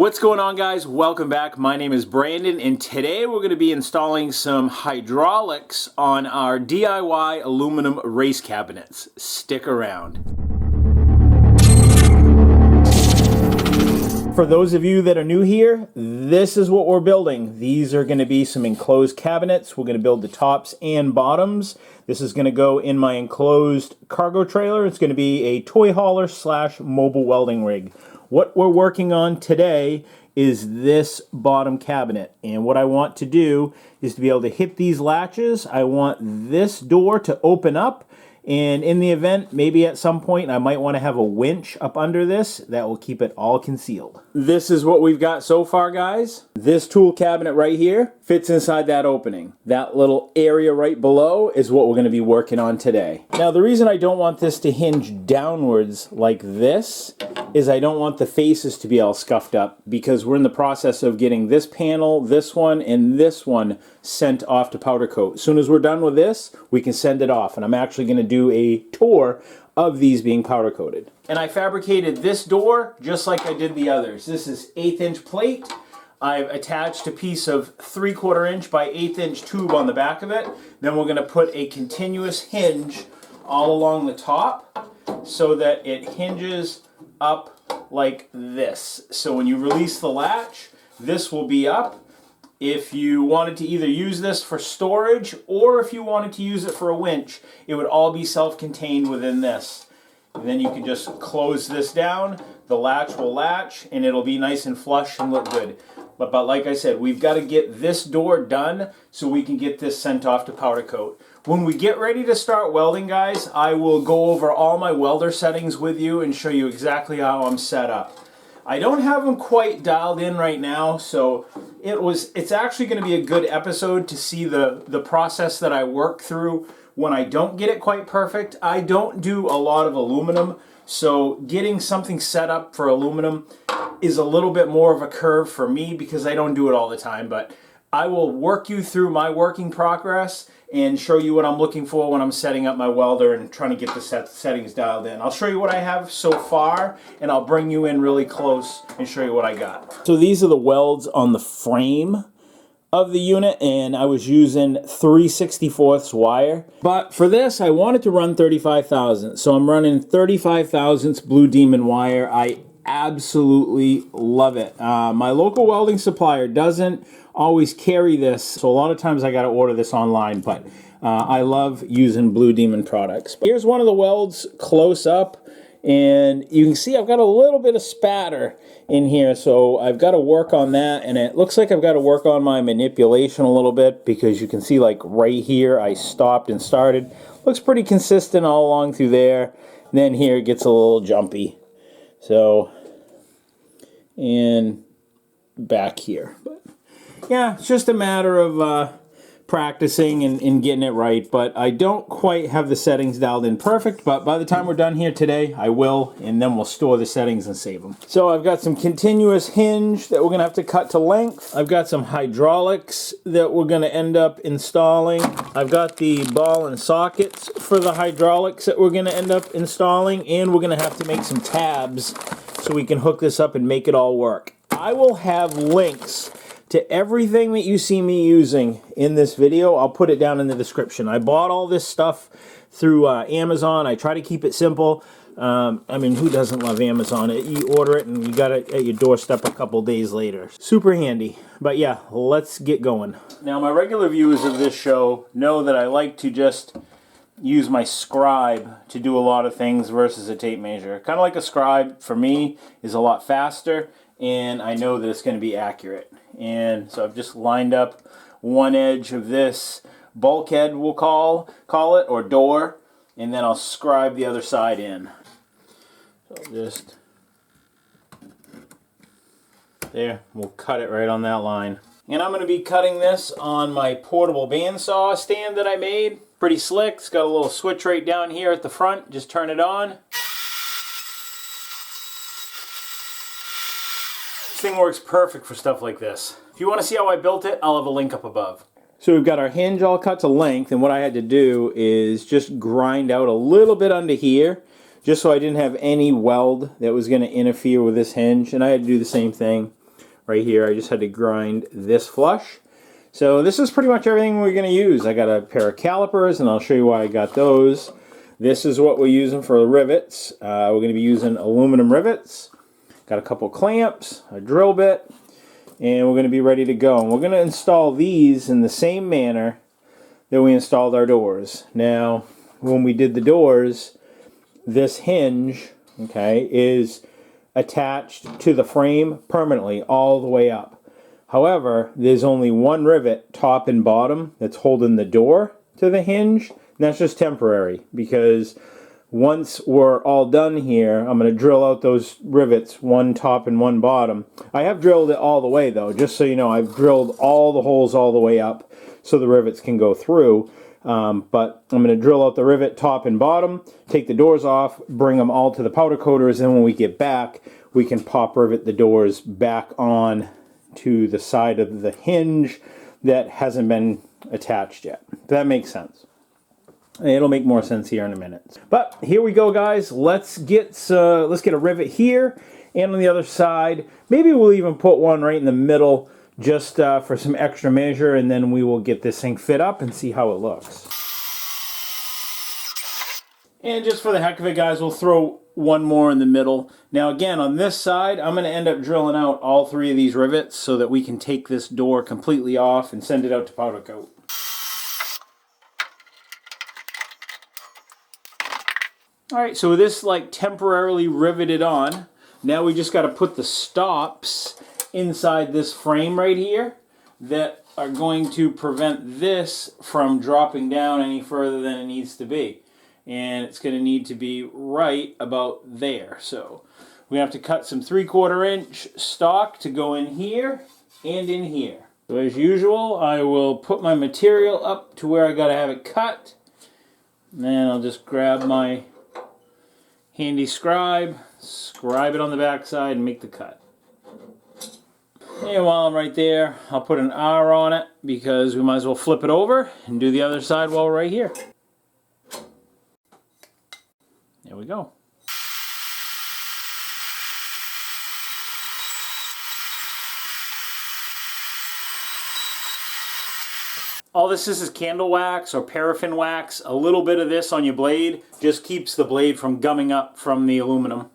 What's going on, guys? Welcome back. My name is Brandon, and today we're going to be installing some hydraulics on our DIY aluminum race cabinets. Stick around. For those of you that are new here, this is what we're building. These are going to be some enclosed cabinets. We're going to build the tops and bottoms. This is going to go in my enclosed cargo trailer. It's going to be a toy hauler / mobile welding rig. What we're working on today is this bottom cabinet, and what I want to do is to be able to hit these latches. I want this door to open up, and in the event, maybe at some point, I might want to have a winch up under this that will keep it all concealed. This is what we've got so far, guys. This tool cabinet right here fits inside that opening. That little area right below is what we're going to be working on today. Now, the reason I don't want this to hinge downwards like this is I don't want the faces to be all scuffed up, because we're in the process of getting this panel, this one, and this one sent off to powder coat. As soon as we're done with this, we can send it off, and I'm actually going to do a tour of these being powder coated. And I fabricated this door just like I did the others. This is 1/8 inch plate. I've attached a piece of 3/4 inch by 1/8 inch tube on the back of it. Then we're going to put a continuous hinge all along the top so that it hinges up like this. So when you release the latch, this will be up. If you wanted to either use this for storage or if you wanted to use it for a winch, it would all be self-contained within this. And then you can just close this down, the latch will latch, and it'll be nice and flush and look good. But like I said, we've got to get this door done so we can get this sent off to powder coat. When we get ready to start welding, guys, I will go over all my welder settings with you and show you exactly how I'm set up. I don't have them quite dialed in right now, so it's actually going to be a good episode to see the process that I work through when I don't get it quite perfect. I don't do a lot of aluminum, so getting something set up for aluminum is a little bit more of a curve for me because I don't do it all the time. But I will work you through my working progress and show you what I'm looking for when I'm setting up my welder and trying to get the settings dialed in. I'll show you what I have so far, and I'll bring you in really close and show you what I got. So these are the welds on the frame of the unit, and I was using 3/64 wire. But for this, I wanted to run 35 thousandths, so I'm running 35 thousandths Blue Demon wire. I absolutely love it. My local welding supplier doesn't always carry this, so a lot of times I got to order this online, but I love using Blue Demon products. Here's one of the welds close up, and you can see I've got a little bit of spatter in here, so I've got to work on that, and it looks like I've got to work on my manipulation a little bit, because you can see like right here I stopped and started. Looks pretty consistent all along through there, and then here it gets a little jumpy. So, and back here. But yeah, it's just a matter of practicing and getting it right. But I don't quite have the settings dialed in perfect, but by the time we're done here today, I will, and then we'll store the settings and save them. So I've got some continuous hinge that we're going to have to cut to length. I've got some hydraulics that we're going to end up installing. I've got the ball and sockets for the hydraulics that we're going to end up installing, and we're going to have to make some tabs so we can hook this up and make it all work. I will have links to everything that you see me using in this video. I'll put it down in the description. I bought all this stuff through Amazon. I try to keep it simple. I mean, who doesn't love Amazon? You order it and you got it at your doorstep a couple days later. Super handy. But yeah, let's get going. Now, my regular viewers of this show know that I like to just use my scribe to do a lot of things versus a tape measure. Kind of like a scribe, for me, is a lot faster, and I know that it's going to be accurate. And so I've just lined up one edge of this bulkhead, we'll call it, or door, and then I'll scribe the other side in. So I'll just, there, we'll cut it right on that line. And I'm going to be cutting this on my portable bandsaw stand that I made. Pretty slick. It's got a little switch right down here at the front. Just turn it on. This thing works perfect for stuff like this. If you want to see how I built it, I'll have a link up above. So we've got our hinge all cut to length, and what I had to do is just grind out a little bit under here, just so I didn't have any weld that was going to interfere with this hinge, and I had to do the same thing right here. I just had to grind this flush. So this is pretty much everything we're going to use. I got a pair of calipers, and I'll show you why I got those. This is what we're using for the rivets. We're going to be using aluminum rivets. Got a couple clamps, a drill bit, and we're going to be ready to go. And we're going to install these in the same manner that we installed our doors. Now, when we did the doors, this hinge, okay, is attached to the frame permanently all the way up. However, there's only one rivet, top and bottom, that's holding the door to the hinge. And that's just temporary, because once we're all done here, I'm going to drill out those rivets, one top and one bottom. I have drilled it all the way, though, just so you know. I've drilled all the holes all the way up so the rivets can go through. But I'm going to drill out the rivet top and bottom, take the doors off, bring them all to the powder coaters, and when we get back, we can pop rivet the doors back on to the side of the hinge that hasn't been attached yet. That makes sense. It'll make more sense here in a minute. But here we go, guys. Let's get a rivet here and on the other side. Maybe we'll even put one right in the middle, just for some extra measure, and then we will get this thing fit up and see how it looks. And just for the heck of it, guys, we'll throw one more in the middle. Now again, on this side, I'm going to end up drilling out all three of these rivets so that we can take this door completely off and send it out to powder coat. Alright, so this like temporarily riveted on. Now we just got to put the stops inside this frame right here that are going to prevent this from dropping down any further than it needs to be. And it's going to need to be right about there. So we have to cut some 3/4 inch stock to go in here and in here. So as usual, I will put my material up to where I got to have it cut. And then I'll just grab my handy scribe it on the back side and make the cut. And while I'm right there, I'll put an R on it because we might as well flip it over and do the other side while we're right here. There we go. All this is candle wax or paraffin wax. A little bit of this on your blade just keeps the blade from gumming up from the aluminum.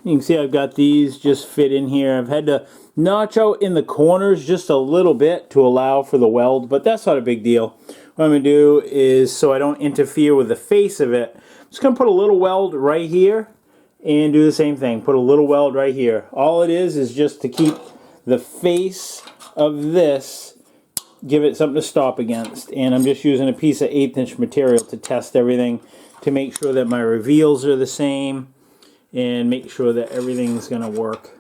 You can see I've got these just fit in here. I've had to notch out in the corners just a little bit to allow for the weld, but that's not a big deal. What I'm going to do is, so I don't interfere with the face of it, I'm just going to put a little weld right here and do the same thing. Put a little weld right here. All it is just to keep the face of this, give it something to stop against. And I'm just using a piece of 1/8 inch material to test everything, to make sure that my reveals are the same and make sure that everything's going to work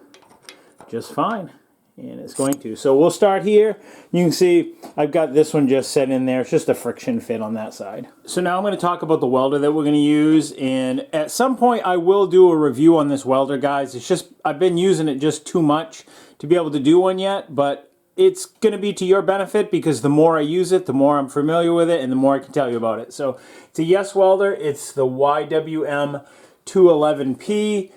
just fine. And it's going to. So we'll start here. You can see I've got this one just set in there. It's just a friction fit on that side. So now I'm going to talk about the welder that we're going to use. And at some point I will do a review on this welder, guys. It's just, I've been using it just too much to be able to do one yet. But it's going to be to your benefit, because the more I use it, the more I'm familiar with it, and the more I can tell you about it. So it's a Yes welder. It's the YWM 211P.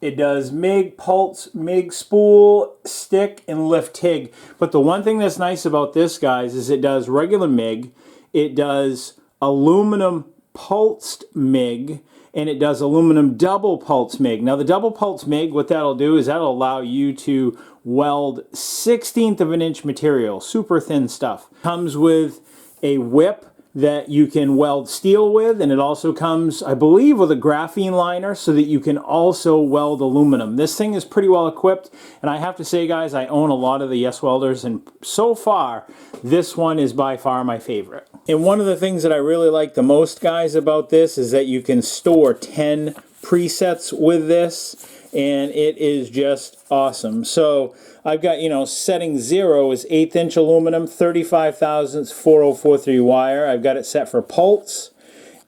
It does MIG, pulse, MIG, spool, stick, and lift TIG. But the one thing that's nice about this, guys, is it does regular MIG, it does aluminum pulsed MIG, and it does aluminum double pulse MIG. Now the double pulse MIG, what that'll do is that'll allow you to weld 1/16 of an inch material, super thin stuff. Comes with a whip that you can weld steel with, and it also comes, I believe, with a graphene liner so that you can also weld aluminum. This thing is pretty well equipped, and I have to say, guys, I own a lot of the Yes welders, and so far this one is by far my favorite. And one of the things that I really like the most, guys, about this is that you can store 10 presets with this, and it is just awesome. So I've got, you know, setting 0 is 1/8 inch aluminum, 35 thousandths 4043 wire. I've got it set for pulse,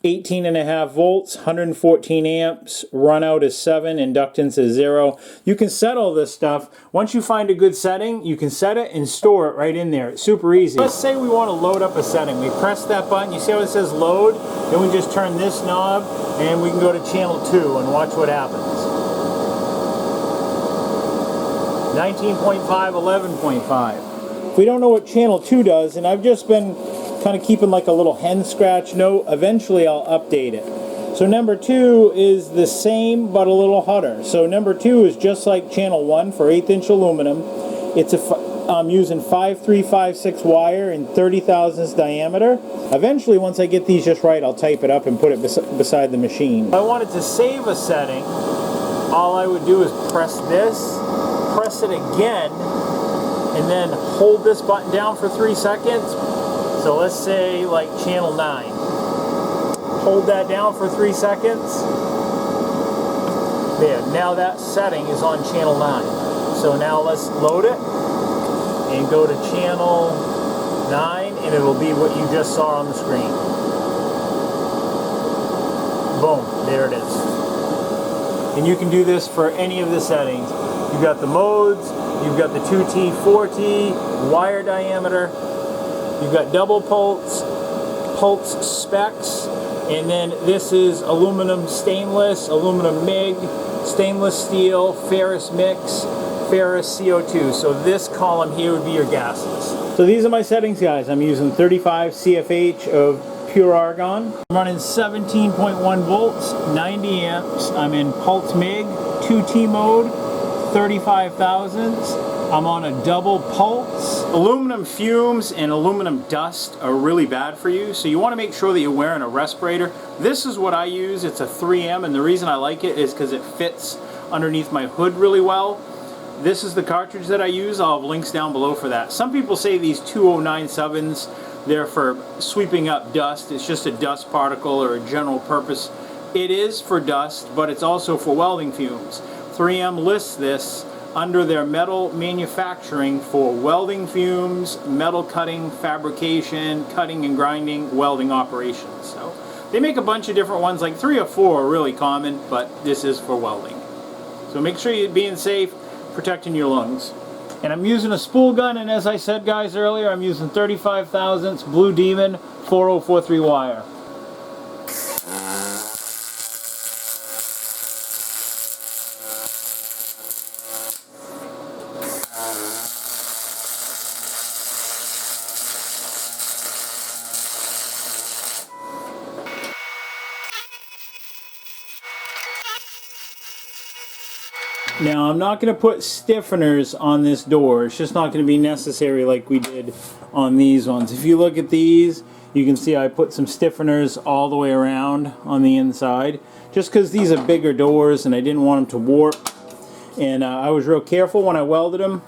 18.5 volts, 114 amps, run out is 7, inductance is 0. You can set all this stuff. Once you find a good setting, you can set it and store it right in there. It's super easy. Let's say we want to load up a setting. We press that button, you see how it says load? Then we just turn this knob and we can go to channel 2 and watch what happens. 19.5, 11.5. If we don't know what channel 2 does, and I've just been kind of keeping like a little hen scratch note, eventually I'll update it. So number 2 is the same but a little hotter. So number 2 is just like channel 1 for 1/8 inch aluminum. I'm using 5356 wire in 30 thousandths diameter. Eventually, once I get these just right, I'll type it up and put it beside the machine. If I wanted to save a setting, all I would do is press this, press it again, and then hold this button down for 3 seconds. So let's say like channel 9. Hold that down for 3 seconds. There, now that setting is on channel 9. So now let's load it and go to channel 9, and it'll be what you just saw on the screen. Boom, there it is. And you can do this for any of the settings. You've got the modes, you've got the 2T, 4T, wire diameter, you've got double pulse specs, and then this is aluminum stainless, aluminum MIG, stainless steel, ferrous mix, ferrous CO2. So this column here would be your gases. So these are my settings, guys. I'm using 35 CFH of pure argon. I'm running 17.1 volts, 90 amps. I'm in pulse MIG, 2T mode, 35 thousandths. I'm on a double pulse. Aluminum fumes and aluminum dust are really bad for you, so you want to make sure that you're wearing a respirator. This is what I use. It's a 3M, and the reason I like it is because it fits underneath my hood really well. This is the cartridge that I use. I'll have links down below for that. Some people say these 2097s, they're for sweeping up dust. It's just a dust particle or a general purpose. It is for dust, but it's also for welding fumes. 3M lists this under their metal manufacturing for welding fumes, metal cutting, fabrication, cutting and grinding, welding operations. So they make a bunch of different ones, like 3 or 4 are really common, but this is for welding. So make sure you're being safe, protecting your lungs. And I'm using a spool gun, and as I said, guys, earlier, I'm using 35 thousandths Blue Demon 4043 wire. Now, I'm not going to put stiffeners on this door. It's just not going to be necessary like we did on these ones. If you look at these, you can see I put some stiffeners all the way around on the inside, just because these are bigger doors and I didn't want them to warp. And I was real careful when I welded them.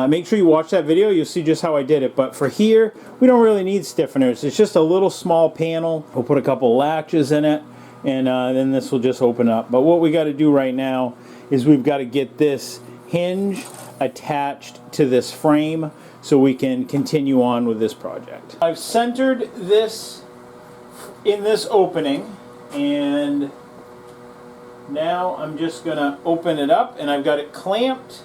Make sure you watch that video. You'll see just how I did it. But for here, we don't really need stiffeners. It's just a little small panel. We'll put a couple latches in it, and then this will just open up. But what we got to do right now is we've got to get this hinge attached to this frame so we can continue on with this project. I've centered this in this opening, and now I'm just going to open it up, and I've got it clamped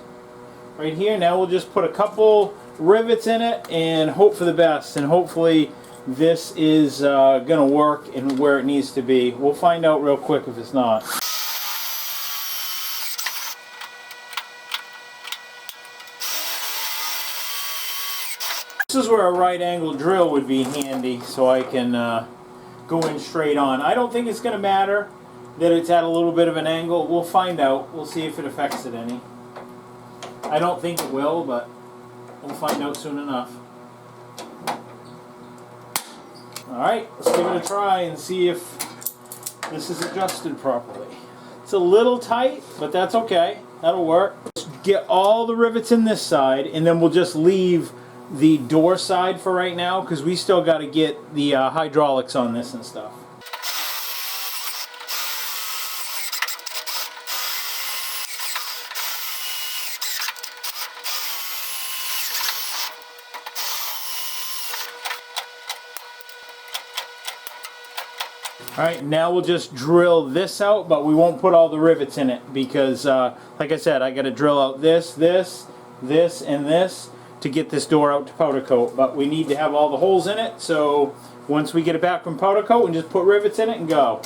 right here. Now we'll just put a couple rivets in it and hope for the best, and hopefully this is going to work and where it needs to be. We'll find out real quick if it's not. This is where a right angle drill would be handy, so I can go in straight on. I don't think it's going to matter that it's at a little bit of an angle. We'll find out. We'll see if it affects it any. I don't think it will, but we'll find out soon enough. Alright, let's give it a try and see if this is adjusted properly. It's a little tight, but that's okay. That'll work. Let's get all the rivets in this side, and then we'll just leave the door side for right now, because we still got to get the hydraulics on this and stuff. Alright, now we'll just drill this out, but we won't put all the rivets in it because, like I said, I got to drill out this, and this to get this door out to powder coat. But we need to have all the holes in it, so once we get it back from powder coat, we just put rivets in it and go.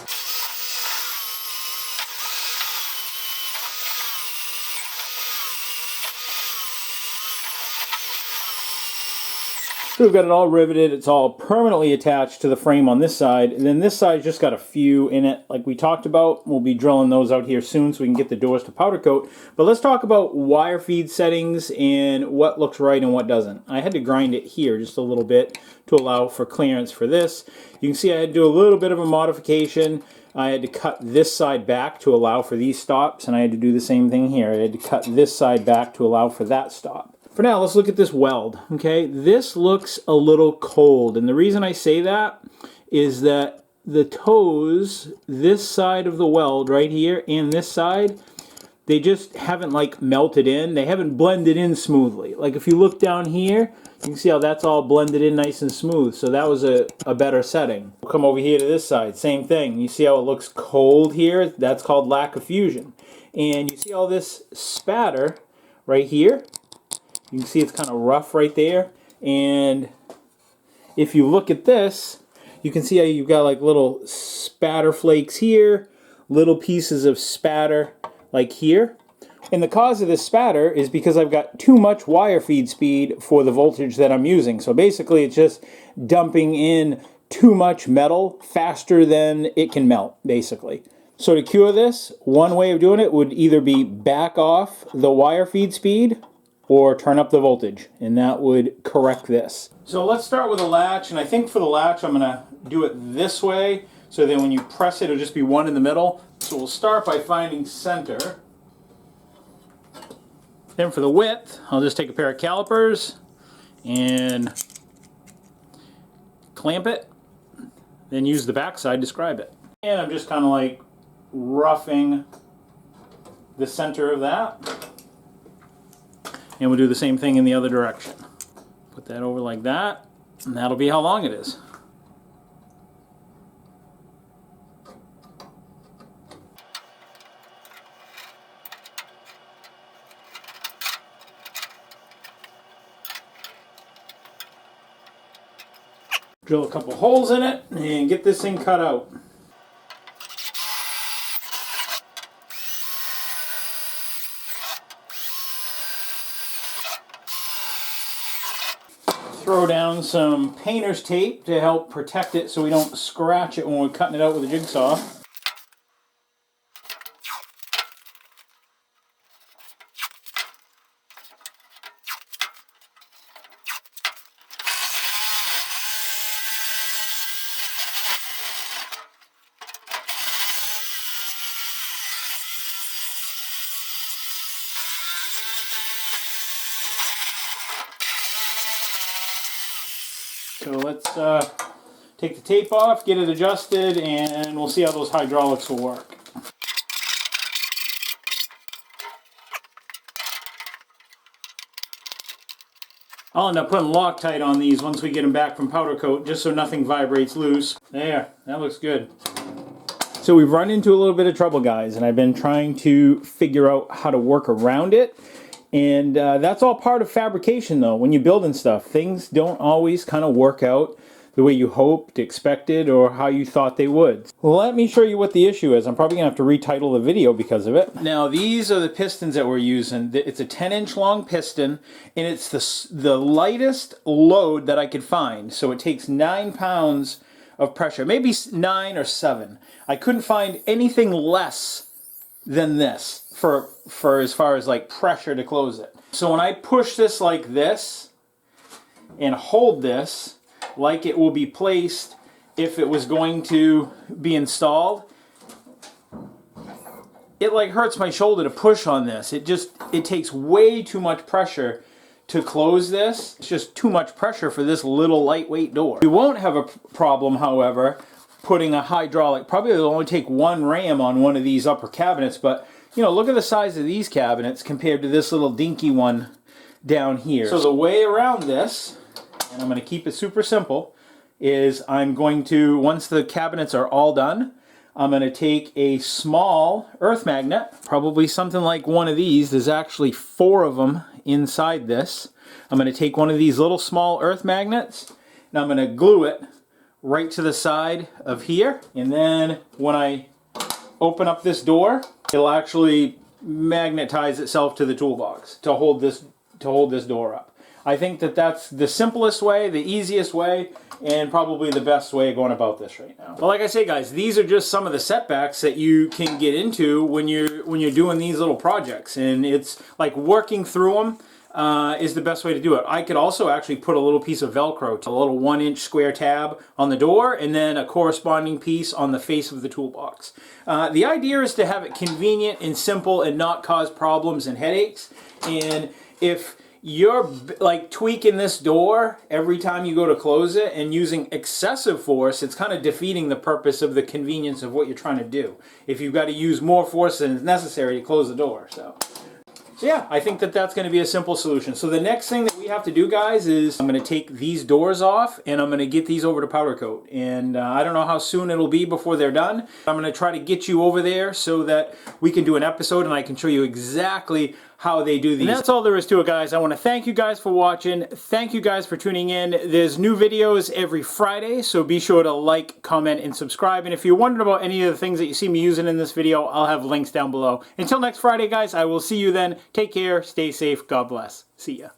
So we've got it all riveted. It's all permanently attached to the frame on this side. And then this side's just got a few in it like we talked about. We'll be drilling those out here soon so we can get the doors to powder coat. But let's talk about wire feed settings and what looks right and what doesn't. I had to grind it here just a little bit to allow for clearance for this. You can see I had to do a little bit of a modification. I had to cut this side back to allow for these stops, and I had to do the same thing here. I had to cut this side back to allow for that stop. For now, let's look at this weld, okay? This looks a little cold, and the reason I say that is that the toes, this side of the weld right here and this side, they just haven't like melted in. They haven't blended in smoothly. Like if you look down here, you can see how that's all blended in nice and smooth. So that was a better setting. We'll come over here to this side, same thing. You see how it looks cold here? That's called lack of fusion. And you see all this spatter right here? You can see it's kind of rough right there. And if you look at this, you can see how you've got like little spatter flakes here, little pieces of spatter like here. And the cause of this spatter is because I've got too much wire feed speed for the voltage that I'm using. So basically it's just dumping in too much metal faster than it can melt, basically. So to cure this, one way of doing it would either be back off the wire feed speed or turn up the voltage, and that would correct this. So let's start with a latch, and I think for the latch I'm going to do it this way, so then when you press it, it'll just be one in the middle. So we'll start by finding center. Then for the width, I'll just take a pair of calipers and clamp it, then use the back side to scribe it. And I'm just kind of like roughing the center of that. And we'll do the same thing in the other direction. Put that over like that, and that'll be how long it is. Drill a couple holes in it and get this thing cut out. Throw down some painter's tape to help protect it so we don't scratch it when we're cutting it out with a jigsaw. So let's take the tape off, get it adjusted, and we'll see how those hydraulics will work. I'll end up putting Loctite on these once we get them back from powder coat, just so nothing vibrates loose. There, that looks good. So we've run into a little bit of trouble, guys, and I've been trying to figure out how to work around it. And that's all part of fabrication, though. When you're building stuff, things don't always kind of work out the way you hoped, expected, or how you thought they would. Well, let me show you what the issue is. I'm probably going to have to retitle the video because of it. Now, these are the pistons that we're using. It's a 10-inch long piston, and it's the lightest load that I could find. So it takes 9 pounds of pressure, maybe 9 or 7. I couldn't find anything less than this for as far as like pressure to close it. So when I push this like this and hold this like it will be placed if it was going to be installed, it like hurts my shoulder to push on this. It takes way too much pressure to close this. It's just too much pressure for this little lightweight door. You won't have a problem, however, putting a hydraulic. Probably it'll only take one ram on one of these upper cabinets, but you know, look at the size of these cabinets compared to this little dinky one down here. So the way around this, and I'm going to keep it super simple, is I'm going to, once the cabinets are all done, I'm going to take a small earth magnet, probably something like one of these. There's actually 4 of them inside this. I'm going to take one of these little small earth magnets, and I'm going to glue it right to the side of here. And then when I open up this door, it'll actually magnetize itself to the toolbox to hold this door up. I think that that's the simplest way, the easiest way, and probably the best way of going about this right now. But like I say, guys, these are just some of the setbacks that you can get into when you're doing these little projects, and it's like working through them is the best way to do it. I could also actually put a little piece of Velcro, a little 1-inch square tab on the door, and then a corresponding piece on the face of the toolbox. The idea is to have it convenient and simple and not cause problems and headaches. And if you're like tweaking this door every time you go to close it and using excessive force, it's kind of defeating the purpose of the convenience of what you're trying to do if you've got to use more force than is necessary to close the door. So yeah, I think that that's going to be a simple solution. So the next thing that we have to do, guys, is I'm going to take these doors off and I'm going to get these over to powder coat. And I don't know how soon it'll be before they're done. I'm going to try to get you over there so that we can do an episode and I can show you exactly how they do these. And that's all there is to it, guys. I want to thank you guys for watching. Thank you guys for tuning in. There's new videos every Friday, so be sure to like, comment, and subscribe. And if you're wondering about any of the things that you see me using in this video, I'll have links down below. Until next Friday, guys, I will see you then. Take care, stay safe, God bless. See ya.